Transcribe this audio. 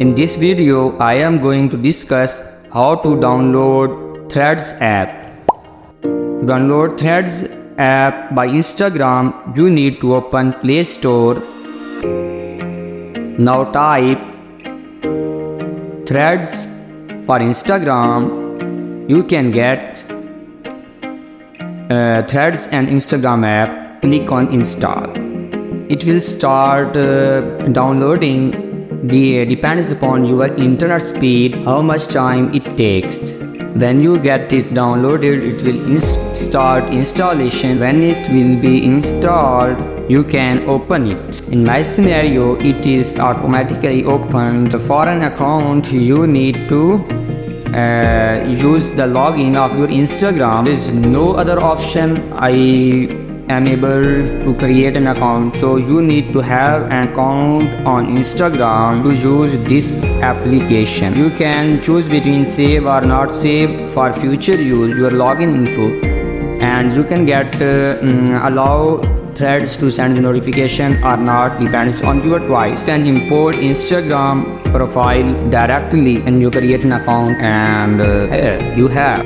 In this video, I am going to discuss how to download Threads app. To download Threads app by Instagram, you need to open Play Store. Now type Threads for Instagram. You can get Threads and Instagram app. Click on install. It will start downloading. Depends upon your internet speed, how much time it takes. When you get it downloaded, it will start installation. When it will be installed, you can open it. In my scenario, it is automatically opened. For an account, you need to use the login of your Instagram. There is no other option. I am able to create an account, so you need to have an account on Instagram to use this application. You can choose between save or not save for future use your login info, and you can get allow Threads to send the notification or not, depends on your device. You can import Instagram profile directly and you create an account, and you have